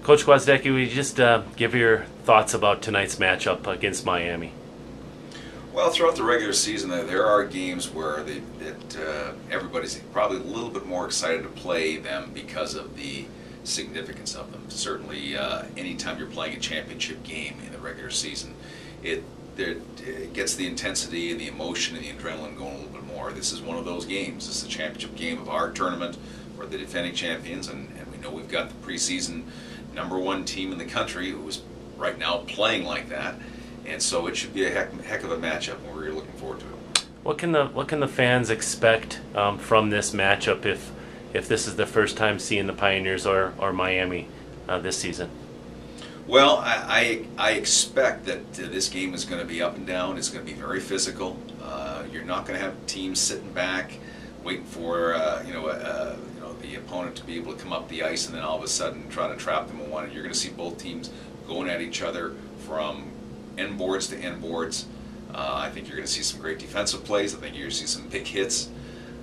Coach Gwozdecky, will you just give your thoughts about tonight's matchup against Miami? Well, throughout the regular season, there are games where everybody's probably a little bit more excited to play them because of the significance of them. Certainly, anytime you're playing a championship game in the regular season, it gets the intensity and the emotion and the adrenaline going a little bit more. This is one of those games. This is a championship game of our tournament. We're the defending champions, and we know we've got the preseason #1 team in the country who is right now playing like that. And so it should be a heck of a matchup, and we're really looking forward to it. What can the fans expect from this matchup if this is the first time seeing the Pioneers or Miami this season? Well, I expect that this game is going to be up and down. It's going to be very physical. You're not going to have teams sitting back waiting for the opponent to be able to come up the ice and then all of a sudden try to trap them in one. You're going to see both teams going at each other from end boards to end boards. I think you're going to see some great defensive plays. I think you're going to see some big hits.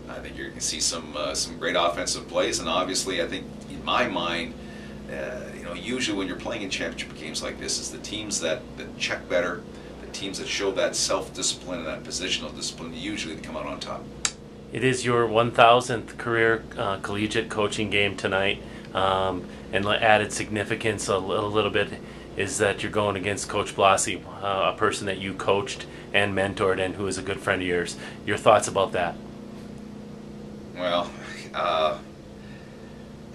I think you're going to see some great offensive plays. And obviously, I think in my mind, usually when you're playing in championship games like this, is the teams that check better, the teams that show that self-discipline and that positional discipline, usually come out on top. It is your 1,000th career collegiate coaching game tonight, and added significance a little bit is that you're going against Coach Blassie, a person that you coached and mentored and who is a good friend of yours. Your thoughts about that? Well,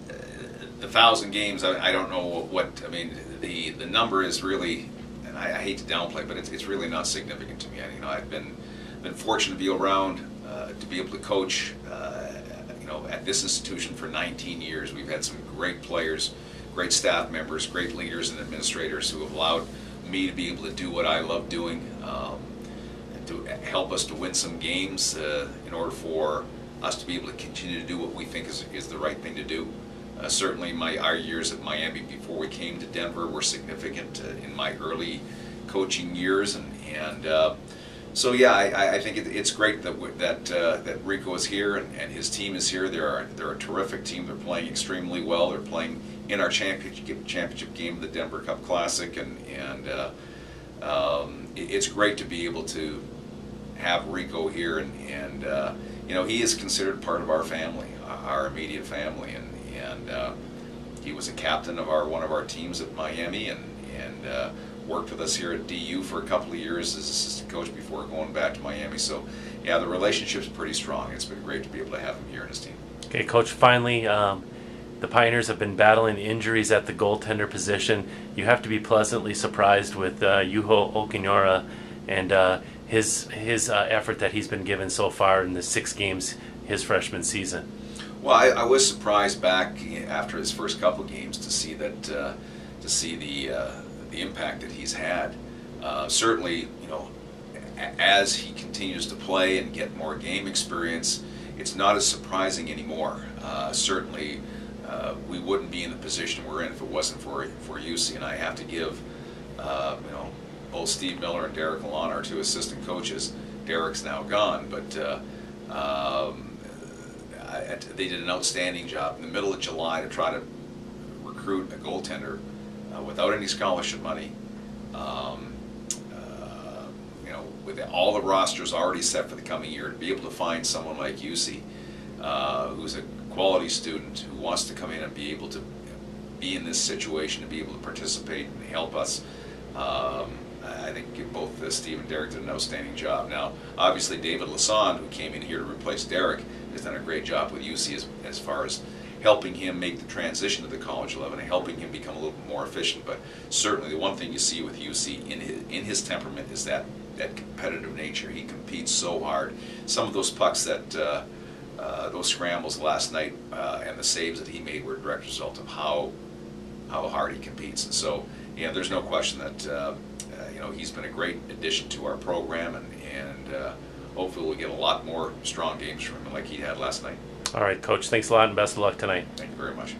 the 1,000 games, I don't know I mean, the number is really, and I hate to downplay, but it's really not significant to me. I've been fortunate to be around, to be able to coach, at this institution for 19 years. We've had some great players, great staff members, great leaders and administrators who have allowed me to be able to do what I love doing, and to help us to win some games in order for us to be able to continue to do what we think is the right thing to do. Certainly our years at Miami before we came to Denver were significant in my early coaching years, so yeah, I think it's great that Rico is here and his team is here. They're a terrific team. They're playing extremely well. They're playing in our championship game of the Denver Cup Classic, and it's great to be able to have Rico here, and he is considered part of our family, our immediate family, and he was a captain of one of our teams at Miami, and worked with us here at DU for a couple of years as assistant coach before going back to Miami. So yeah, the relationship's pretty strong. It's been great to be able to have him here in his team. Okay, Coach, finally, the Pioneers have been battling injuries at the goaltender position. You have to be pleasantly surprised with Juho Okinora and his effort that he's been given so far in the 6 games his freshman season. Well, I was surprised back after his first couple of games to see the impact that he's had. Certainly, as he continues to play and get more game experience, it's not as surprising anymore. Certainly, we wouldn't be in the position we're in if it wasn't for UC, and I have to give both Steve Miller and Derek Alon, our 2 assistant coaches. Derek's now gone, but they did an outstanding job in the middle of July to try to recruit a goaltender without any scholarship money, with all the rosters already set for the coming year, to be able to find someone like UC, who's a quality student who wants to come in and be able to be in this situation, to be able to participate and help us. I think both Steve and Derek did an outstanding job. Now, obviously, David Lassonde, who came in here to replace Derek, has done a great job with UC as far as helping him make the transition to the college level and helping him become a little bit more efficient. But certainly the one thing you see with UC in his temperament is that competitive nature. He competes so hard. Some of those pucks those scrambles last night and the saves that he made were a direct result of how hard he competes. And so, yeah, there's no question that he's been a great addition to our program, and hopefully we'll get a lot more strong games from him like he had last night. All right, Coach, thanks a lot and best of luck tonight. Thank you very much.